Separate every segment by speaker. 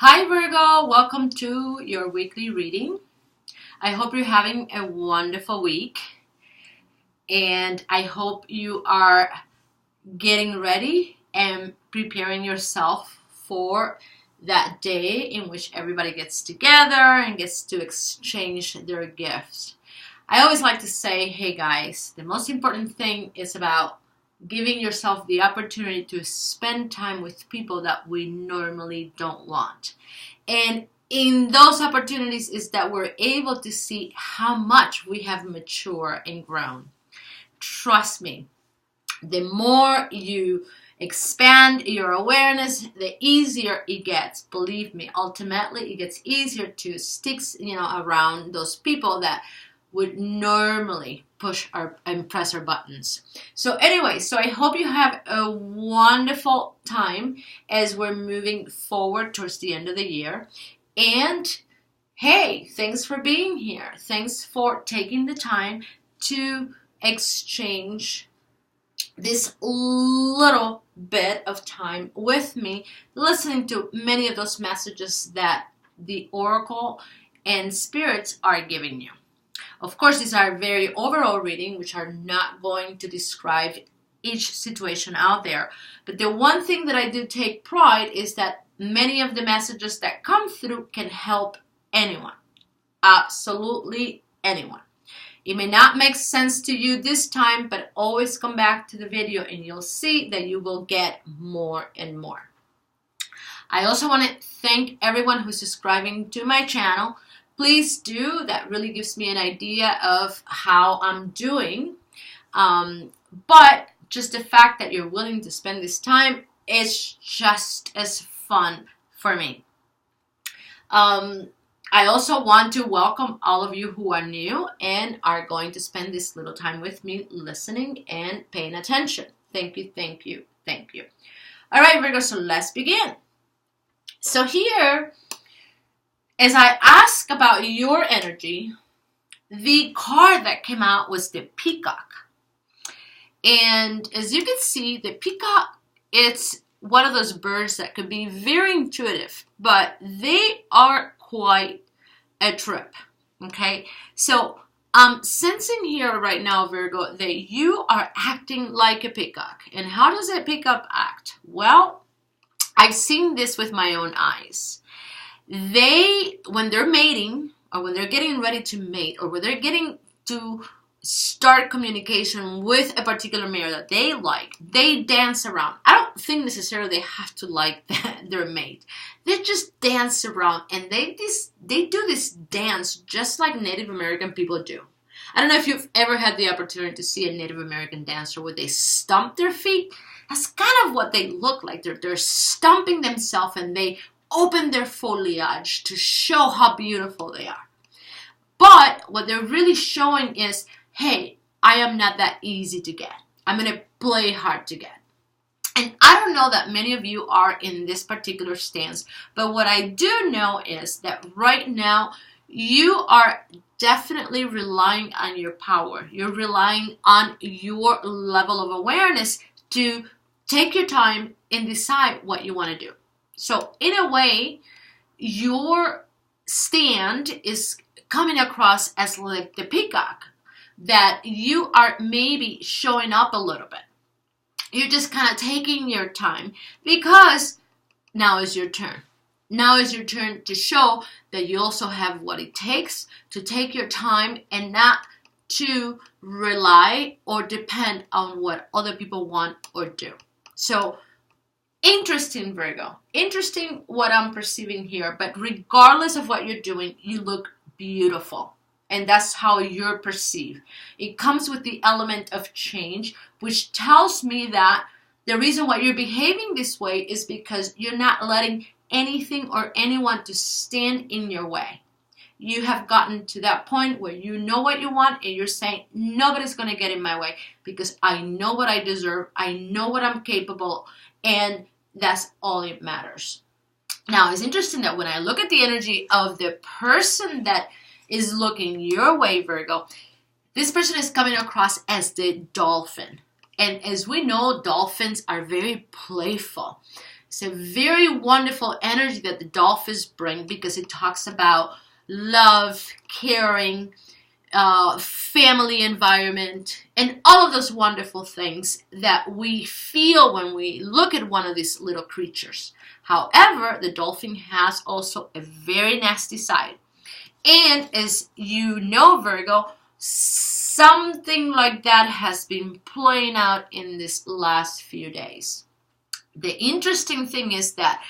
Speaker 1: Hi Virgo, welcome to your weekly reading. I hope you're having a wonderful week and I hope you are getting ready and preparing yourself for that day in which everybody gets together and gets to exchange their gifts. I always like to say, hey guys, the most important thing is about giving yourself the opportunity to spend time with people that we normally don't want. And in those opportunities is that we're able to see how much we have matured and grown. Trust me, the more you expand your awareness, the easier it gets. Believe me, ultimately it gets easier to stick, around those people that would normally push and press our buttons. So anyway, I hope you have a wonderful time as we're moving forward towards the end of the year. And hey, thanks for being here. Thanks for taking the time to exchange this little bit of time with me, listening to many of those messages that the Oracle and Spirits are giving you. Of course, these are very overall reading, which are not going to describe each situation out there. But the one thing that I do take pride is that many of the messages that come through can help anyone. Absolutely anyone. It may not make sense to you this time, but always come back to the video and you'll see that you will get more and more. I also want to thank everyone who's subscribing to my channel. Please do. That really gives me an idea of how I'm doing. But just the fact that you're willing to spend this time is just as fun for me. I also want to welcome all of you who are new and are going to spend this little time with me listening and paying attention. Thank you, thank you, thank you. All right, Virgo, so let's begin. So here, as I ask about your energy, the card that came out was the Peacock. And as you can see, the Peacock, it's one of those birds that could be very intuitive, but they are quite a trip, okay? So I'm sensing here right now, Virgo, that you are acting like a peacock. And how does a peacock act? Well, I've seen this with my own eyes. When they're mating, or when they're getting ready to mate, or when they're getting to start communication with a particular male that they like, they dance around. I don't think necessarily they have to like their mate. They just dance around, and they do this dance just like Native American people do. I don't know if you've ever had the opportunity to see a Native American dancer where they stomp their feet. That's kind of what they look like. They're stomping themselves, and they open their foliage to show how beautiful they are. But what they're really showing is, hey, I am not that easy to get. I'm going to play hard to get. And I don't know that many of you are in this particular stance, but what I do know is that right now you are definitely relying on your power. You're relying on your level of awareness to take your time and decide what you want to do. So in a way, your stand is coming across as like the peacock, that you are maybe showing up a little bit. You're just kind of taking your time because now is your turn. Now is your turn to show that you also have what it takes to take your time and not to rely or depend on what other people want or do. So interesting, Virgo. Interesting what I'm perceiving here. But regardless of what you're doing, you look beautiful. And that's how you're perceived. It comes with the element of change, which tells me that the reason why you're behaving this way is because you're not letting anything or anyone to stand in your way. You have gotten to that point where you know what you want and you're saying, nobody's going to get in my way because I know what I deserve. I know what I'm capable, and that's all it matters. Now, it's interesting that when I look at the energy of the person that is looking your way, Virgo, this person is coming across as the dolphin. And as we know, dolphins are very playful. It's a very wonderful energy that the dolphins bring because it talks about love, caring, family environment, and all of those wonderful things that we feel when we look at one of these little creatures. However, the dolphin has also a very nasty side. And as you know, Virgo, something like that has been playing out in this last few days. The interesting thing is that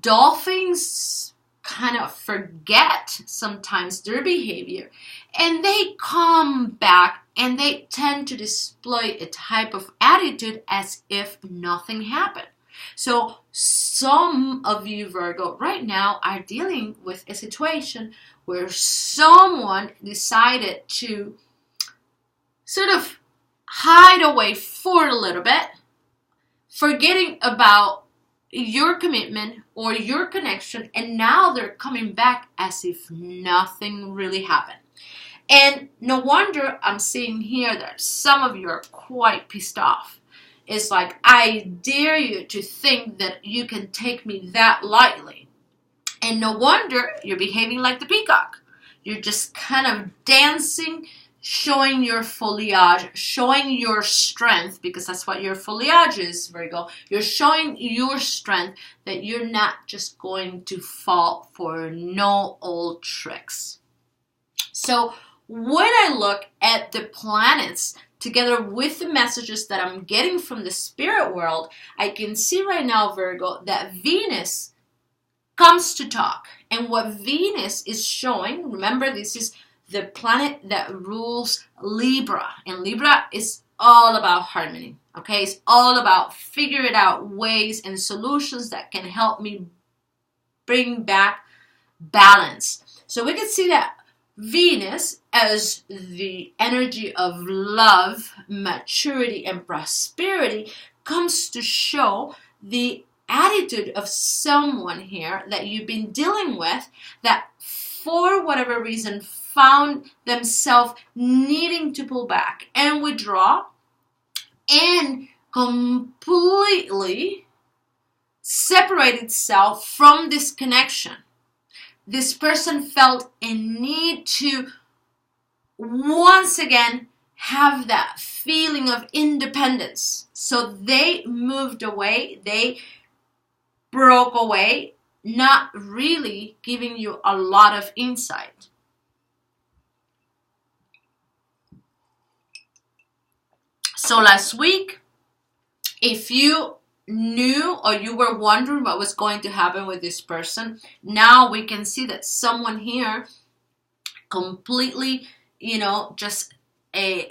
Speaker 1: dolphins kind of forget sometimes their behavior, and they come back and they tend to display a type of attitude as if nothing happened. So some of you, Virgo, right now are dealing with a situation where someone decided to sort of hide away for a little bit, forgetting about your commitment or your connection, and now they're coming back as if nothing really happened. And no wonder I'm seeing here that some of you are quite pissed off. It's like, I dare you to think that you can take me that lightly. And no wonder you're behaving like the peacock. You're just kind of dancing, showing your foliage, showing your strength, because that's what your foliage is, Virgo. You're showing your strength, that you're not just going to fall for no old tricks. So when I look at the planets together with the messages that I'm getting from the spirit world, I can see right now, Virgo, that Venus comes to talk. And what Venus is showing, remember, this is the planet that rules Libra. And Libra is all about harmony. Okay, it's all about figuring out ways and solutions that can help me bring back balance. So we can see that Venus, as the energy of love, maturity, and prosperity, comes to show the attitude of someone here that you've been dealing with that for whatever reason found themselves needing to pull back and withdraw and completely separate itself from this connection. This person felt a need to once again have that feeling of independence. So they moved away, they broke away, not really giving you a lot of insight. So last week, if you knew or you were wondering what was going to happen with this person, now we can see that someone here completely, just a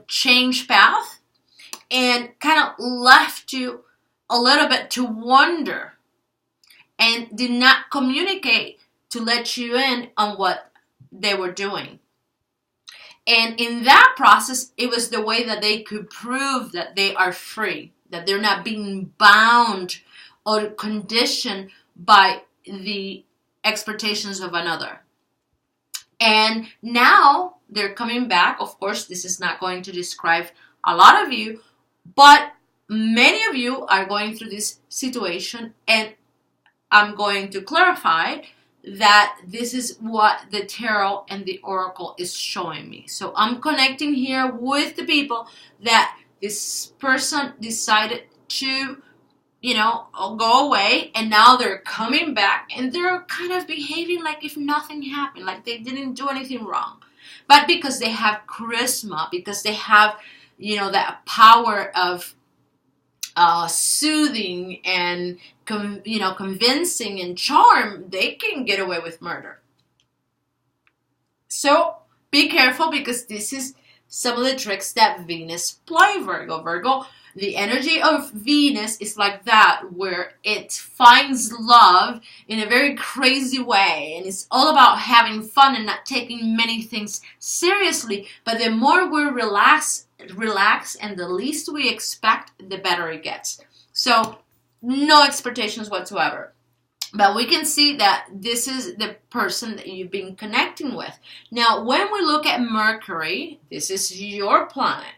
Speaker 1: change path and kind of left you a little bit to wonder and did not communicate to let you in on what they were doing. And in that process, it was the way that they could prove that they are free, that they're not being bound or conditioned by the expectations of another. And now they're coming back. Of course, this is not going to describe a lot of you, but many of you are going through this situation, and I'm going to clarify that this is what the tarot and the oracle is showing me. So I'm connecting here with the people that this person decided to, go away, and now they're coming back and they're kind of behaving like if nothing happened, like they didn't do anything wrong. But because they have charisma, because they have, that power of soothing and convincing and charm, they can get away with murder. So be careful, because this is some of the tricks that Venus play, Virgo. The energy of Venus is like that, where it finds love in a very crazy way, and it's all about having fun and not taking many things seriously. But the more we relax, and the least we expect, the better it gets. So no expectations whatsoever. But we can see that this is the person that you've been connecting with. Now, when we look at Mercury, this is your planet.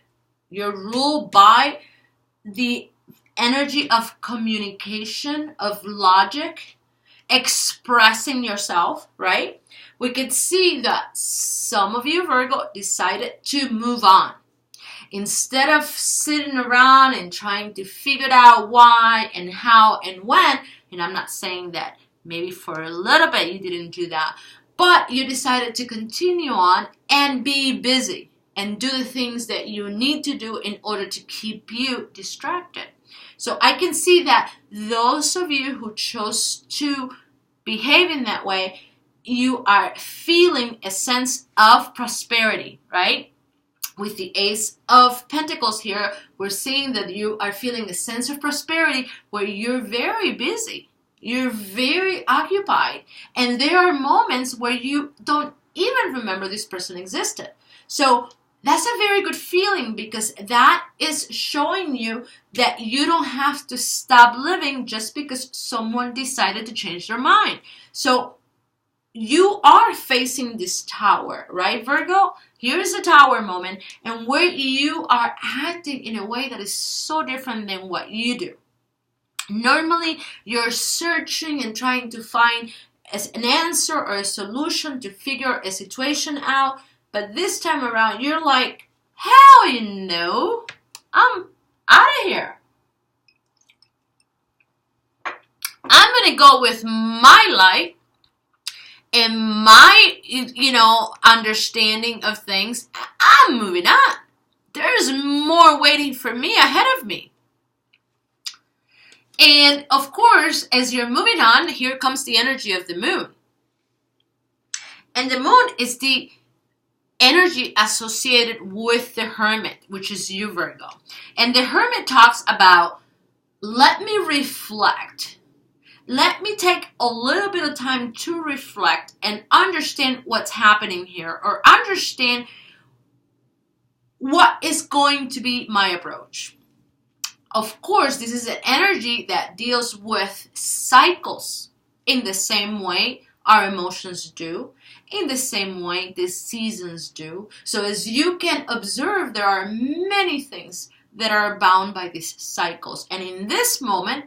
Speaker 1: You're ruled by the energy of communication, of logic, expressing yourself, right? We could see that some of you, Virgo, decided to move on. Instead of sitting around and trying to figure out why and how and when, and I'm not saying that maybe for a little bit you didn't do that, but you decided to continue on and be busy and do the things that you need to do in order to keep you distracted. So I can see that those of you who chose to behave in that way, you are feeling a sense of prosperity, right? With the Ace of Pentacles here, we're seeing that you are feeling a sense of prosperity where you're very busy. You're very occupied. And there are moments where you don't even remember this person existed. So that's a very good feeling, because that is showing you that you don't have to stop living just because someone decided to change their mind. So you are facing this tower, right, Virgo? Here's a tower moment, and where you are acting in a way that is so different than what you do. Normally, you're searching and trying to find an answer or a solution to figure a situation out. But this time around, you're like, hell, I'm out of here. I'm going to go with my light and my, understanding of things. I'm moving on. There's more waiting for me ahead of me. And of course, as you're moving on, here comes the energy of the moon. And the moon is the energy associated with the Hermit, which is you, Virgo. And the Hermit talks about, let me reflect. Let me take a little bit of time to reflect and understand what's happening here, or understand what is going to be my approach. Of course, this is an energy that deals with cycles in the same way our emotions do, in the same way the seasons do. So as you can observe, there are many things that are bound by these cycles. And in this moment,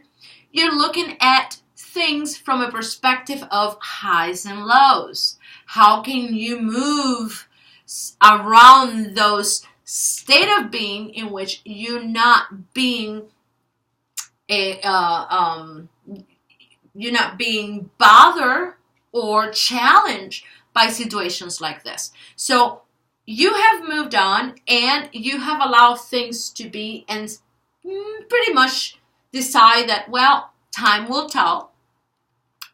Speaker 1: you're looking at things from a perspective of highs and lows. How can you move around those state of being in which you're not being bothered or challenged by situations like this? So you have moved on and you have allowed things to be, and pretty much decide that, well, time will tell.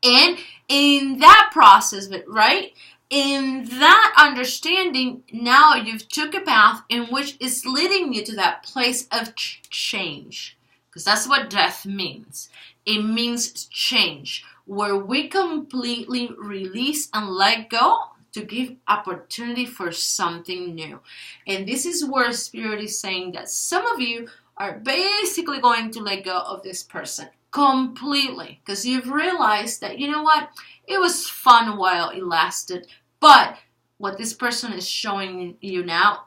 Speaker 1: And in that process, right, in that understanding, now you've took a path in which is leading you to that place of change. Because that's what death means. It means change, where we completely release and let go to give opportunity for something new. And this is where Spirit is saying that some of you are basically going to let go of this person completely, because you've realized that, you know what, it was fun while it lasted, but what this person is showing you now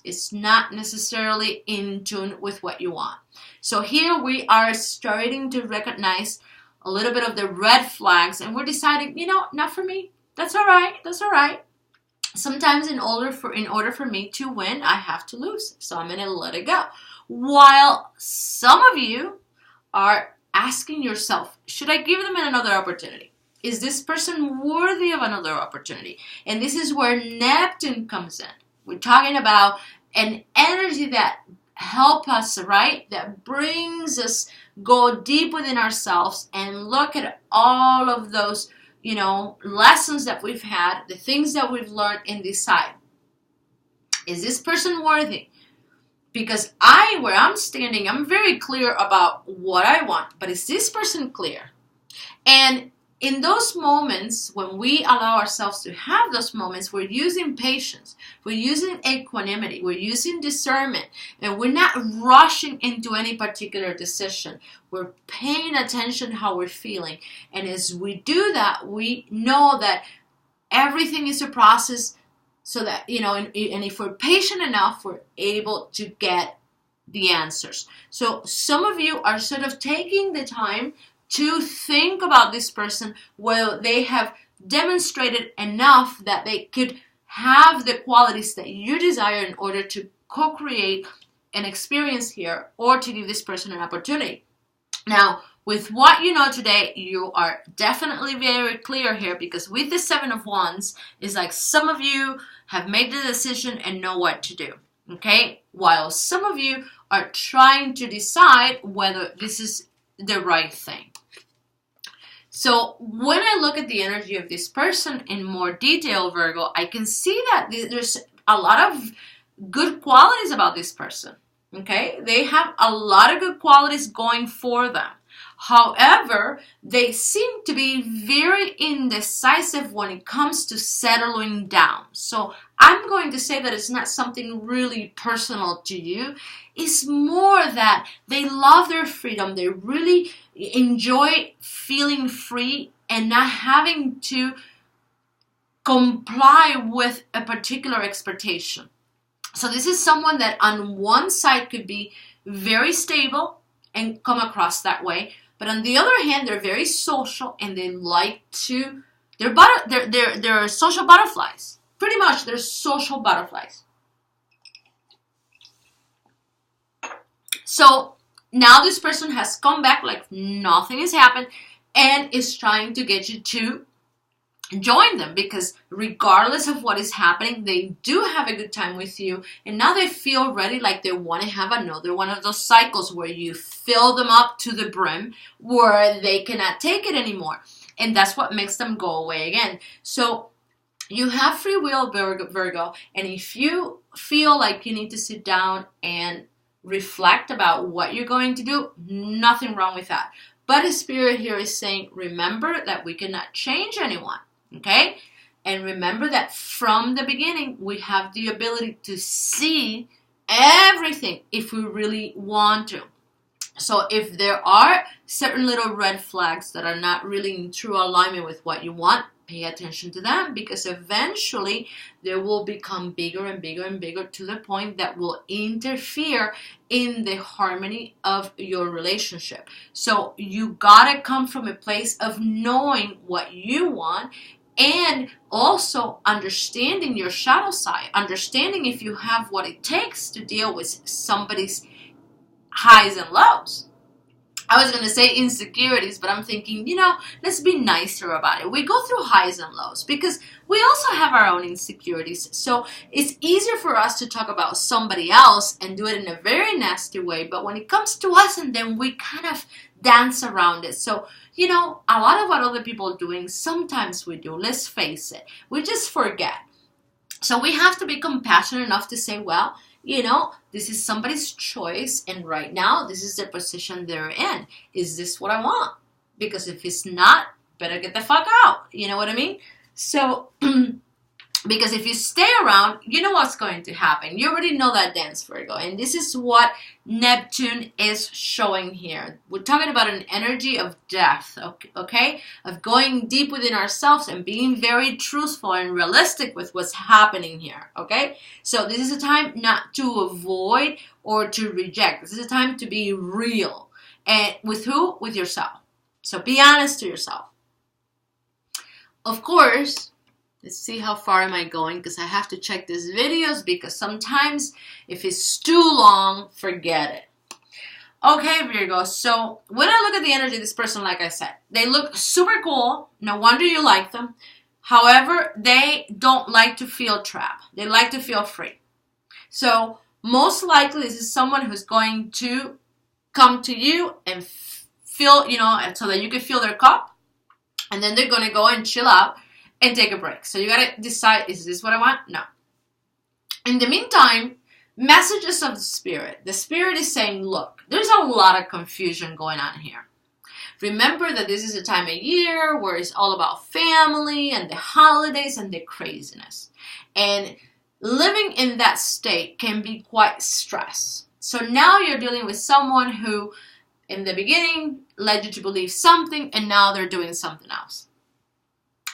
Speaker 1: is not necessarily in tune with what you want. So here we are starting to recognize a little bit of the red flags, and we're deciding, not for me. That's all right. Sometimes in order for me to win, I have to lose. So I'm going to let it go. While some of you are asking yourself, should I give them another opportunity? Is this person worthy of another opportunity? And this is where Neptune comes in. We're talking about an energy that helps us, right? That brings us go deep within ourselves and look at all of those, lessons that we've had, the things that we've learned, and decide, is this person worthy? Because where I'm standing, I'm very clear about what I want, but is this person clear? And in those moments, when we allow ourselves to have those moments, we're using patience, we're using equanimity, we're using discernment, and we're not rushing into any particular decision. We're paying attention how we're feeling. And as we do that, we know that everything is a process, so that, and if we're patient enough, we're able to get the answers. So some of you are sort of taking the time to think about this person, whether they have demonstrated enough that they could have the qualities that you desire in order to co-create an experience here, or to give this person an opportunity. Now, with what you know today, you are definitely very clear here, because with the Seven of Wands, it's like some of you have made the decision and know what to do, okay? While some of you are trying to decide whether this is the right thing. So when I look at the energy of this person in more detail, Virgo, I can see that there's a lot of good qualities about this person, okay? They have a lot of good qualities going for them. However, they seem to be very indecisive when it comes to settling down. So I'm going to say that it's not something really personal to you. It's more that they love their freedom. They really enjoy feeling free and not having to comply with a particular expectation. So this is someone that on one side could be very stable and come across that way, but on the other hand, they're very social and they like to, they're social butterflies. Pretty much, they're social butterflies. So now this person has come back like nothing has happened and is trying to get you to join them, because regardless of what is happening, they do have a good time with you, and now they feel ready, like they want to have another one of those cycles where you fill them up to the brim, where they cannot take it anymore, and that's what makes them go away again. So you have free will, Virgo, and if you feel like you need to sit down and reflect about what you're going to do, nothing wrong with that. But the Spirit here is saying, remember that we cannot change anyone. Okay? And remember that from the beginning, we have the ability to see everything if we really want to. So if there are certain little red flags that are not really in true alignment with what you want, pay attention to them, because eventually they will become bigger and bigger and bigger to the point that will interfere in the harmony of your relationship. So you gotta come from a place of knowing what you want, and also understanding your shadow side, understanding if you have what it takes to deal with somebody's highs and lows. I was going to say insecurities, but I'm thinking, let's be nicer about it. We go through highs and lows because we also have our own insecurities. So it's easier for us to talk about somebody else and do it in a very nasty way. But when it comes to us, and then we kind of dance around it. So, a lot of what other people are doing, sometimes we do. Let's face it. We just forget. So we have to be compassionate enough to say, well, this is somebody's choice, and right now, this is the position they're in. Is this what I want? Because if it's not, better get the fuck out. You know what I mean? So, because if you stay around, you know what's going to happen. You already know that dance, Virgo. And this is what Neptune is showing here. We're talking about an energy of death, okay? Of going deep within ourselves and being very truthful and realistic with what's happening here, okay? So this is a time not to avoid or to reject. This is a time to be real. And with who? With yourself. So be honest to yourself. Of course, let's see how far am I going, because I have to check these videos, because sometimes if it's too long, forget it. Okay, Virgo, so when I look at the energy of this person, like I said, they look super cool. No wonder you like them. However, they don't like to feel trapped. They like to feel free. So most likely this is someone who's going to come to you and feel, so that you can fill their cup. And then they're going to go and chill out and take a break. So you got to decide, is this what I want? No. In the meantime, messages of the Spirit. The Spirit is saying, look, there's a lot of confusion going on here. Remember that this is a time of year where it's all about family and the holidays and the craziness. And living in that state can be quite stressed. So now you're dealing with someone who, in the beginning, led you to believe something, and now they're doing something else.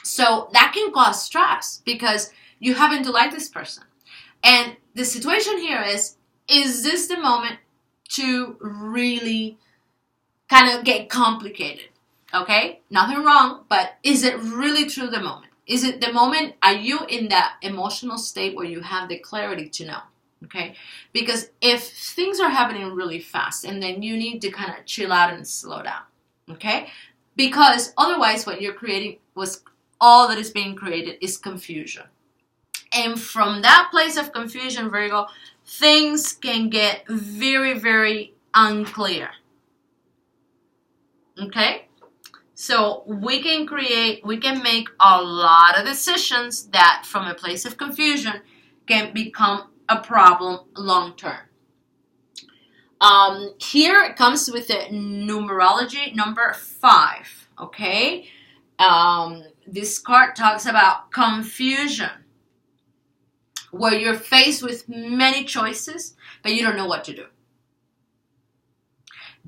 Speaker 1: So that can cause stress because you happen to like this person. And the situation here is this the moment to really kind of get complicated. Okay? Nothing wrong, but is it really true the moment? Is it the moment? Are you in that emotional state where you have the clarity to know? Okay? Because if things are happening really fast, and then you need to kind of chill out and slow down. Okay? Because otherwise what you're creating was all that is being created is confusion. And from that place of confusion, Virgo, things can get very, very unclear. Okay? So we can make a lot of decisions that from a place of confusion can become a problem long term. Here it comes with the numerology number 5. Okay? This card talks about confusion, where you're faced with many choices, but you don't know what to do.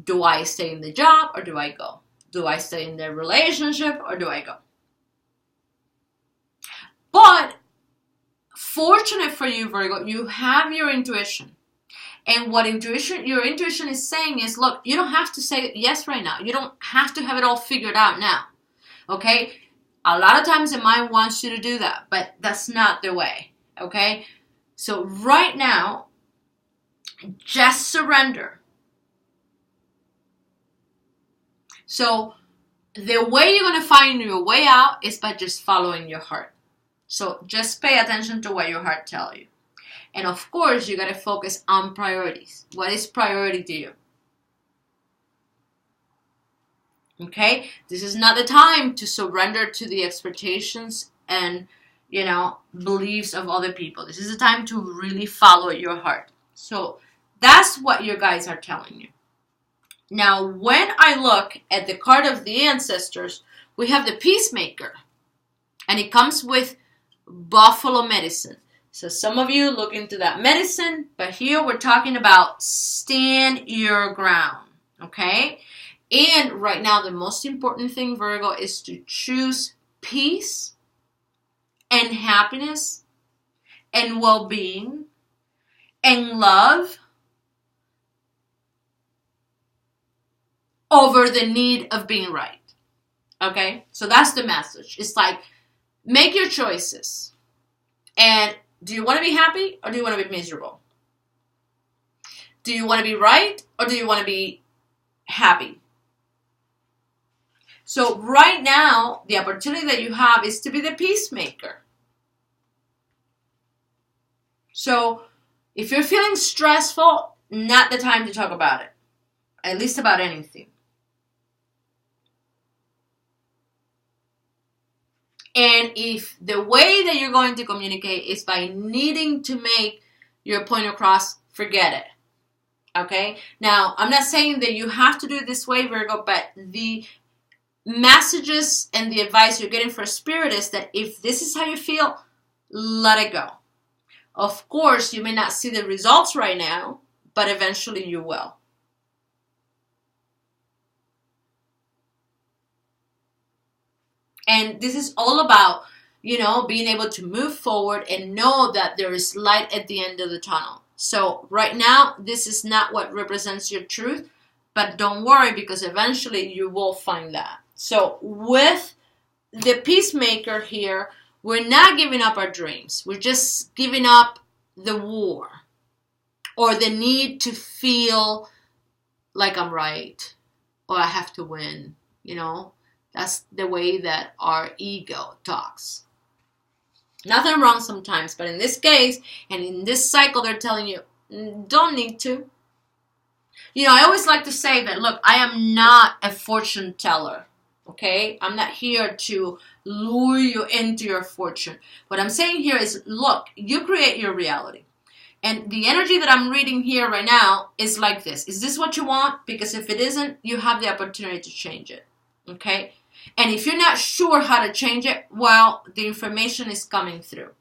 Speaker 1: Do I stay in the job or do I go? Do I stay in the relationship or do I go? But fortunate for you, Virgo, you have your intuition. And what your intuition is saying is, look, you don't have to say yes right now. You don't have to have it all figured out now. Okay? A lot of times the mind wants you to do that, but that's not the way. Okay? So right now, just surrender. So the way you're going to find your way out is by just following your heart. So just pay attention to what your heart tells you. And of course, you got to focus on priorities. What is priority to you? Okay? This is not the time to surrender to the expectations and, beliefs of other people. This is the time to really follow your heart. So that's what your guides are telling you. Now, when I look at the card of the ancestors, we have the peacemaker. And it comes with buffalo medicine. So some of you look into that medicine, but here we're talking about stand your ground. Okay? And right now, the most important thing, Virgo, is to choose peace and happiness and well-being and love over the need of being right. Okay? So that's the message. It's like, make your choices. And do you want to be happy or do you want to be miserable? Do you want to be right or do you want to be happy? So right now, the opportunity that you have is to be the peacemaker. So if you're feeling stressful, not the time to talk about it. At least about anything. And if the way that you're going to communicate is by needing to make your point across, forget it. Okay? Now, I'm not saying that you have to do it this way, Virgo, but the messages and the advice you're getting from Spirit is that if this is how you feel, let it go. Of course, you may not see the results right now, but eventually you will. And this is all about, being able to move forward and know that there is light at the end of the tunnel. So right now, this is not what represents your truth, but don't worry because eventually you will find that. So with the peacemaker here, we're not giving up our dreams. We're just giving up the war or the need to feel like I'm right or I have to win, That's the way that our ego talks. Nothing wrong sometimes, but in this case, and in this cycle, they're telling you, don't need to. I always like to say that, look, I am not a fortune teller, okay? I'm not here to lure you into your fortune. What I'm saying here is, look, you create your reality. And the energy that I'm reading here right now is like this. Is this what you want? Because if it isn't, you have the opportunity to change it, okay? And if you're not sure how to change it, well, the information is coming through.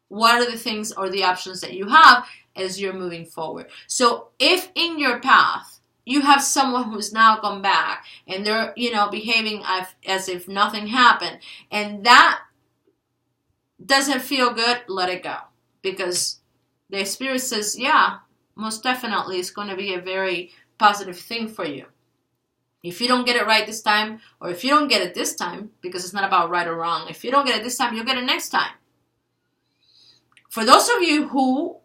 Speaker 1: What are the things or the options that you have as you're moving forward? So if in your path, you have someone who's now come back and they're, behaving as if nothing happened, and that doesn't feel good, let it go. Because the Spirit says, yeah, most definitely it's going to be a very positive thing for you. If you don't get it right this time, or if you don't get it this time, because it's not about right or wrong, if you don't get it this time, you'll get it next time. For those of you who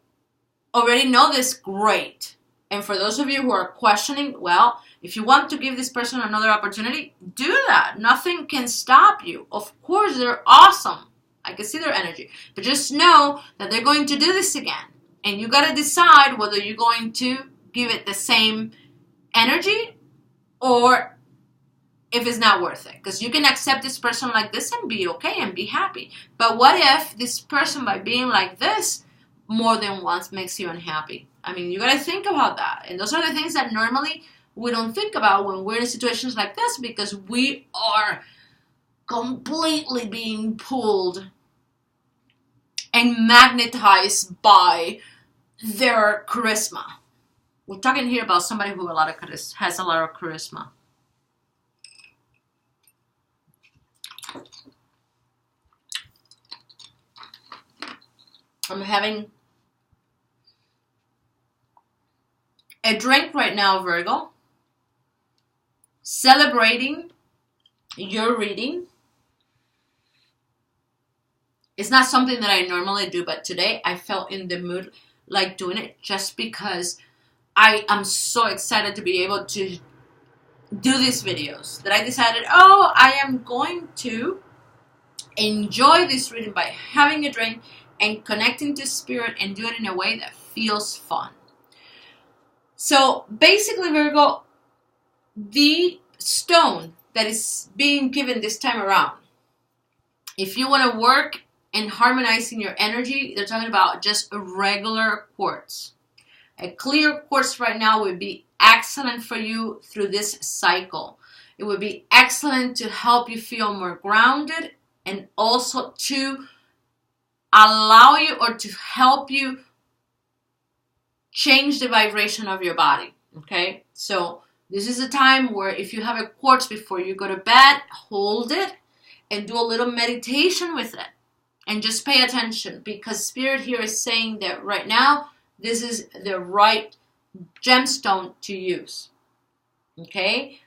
Speaker 1: already know this, great. And for those of you who are questioning, well, if you want to give this person another opportunity, do that. Nothing can stop you. Of course, they're awesome. I can see their energy. But just know that they're going to do this again. And you got to decide whether you're going to give it the same energy or if it's not worth it. Because you can accept this person like this and be okay and be happy. But what if this person, by being like this more than once, makes you unhappy? I mean, you got to think about that. And those are the things that normally we don't think about when we're in situations like this, because we are completely being pulled and magnetized by their charisma. We're talking here about somebody who has a lot of charisma. I'm having a drink right now, Virgo, celebrating your reading. It's not something that I normally do, but today I felt in the mood like doing it just because I am so excited to be able to do these videos that I decided, I am going to enjoy this reading by having a drink and connecting to spirit and do it in a way that feels fun. So basically, Virgo, the stone that is being given this time around, if you want to work in harmonizing your energy, they're talking about just a regular quartz. A clear quartz right now would be excellent for you through this cycle. It would be excellent to help you feel more grounded and also to allow you or to help you change the vibration of your body. Okay, so this is a time where if you have a quartz before you go to bed, hold it and do a little meditation with it and just pay attention, because spirit here is saying that right now this is the right gemstone to use. Okay,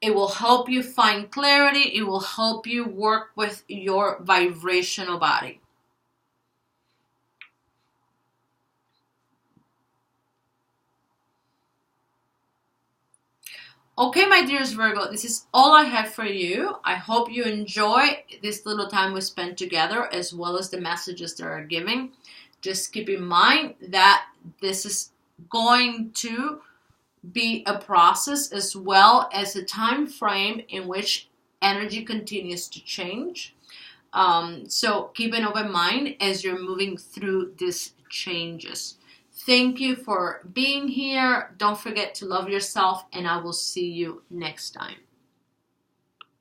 Speaker 1: it will help you find clarity. It will help you work with your vibrational body. Okay, my dearest Virgo, this is all I have for you. I hope you enjoy this little time we spent together, as well as the messages that are giving. Just keep in mind that this is going to be a process, as well as a time frame in which energy continues to change. So keep an open mind as you're moving through these changes. Thank you for being here. Don't forget to love yourself, and I will see you next time.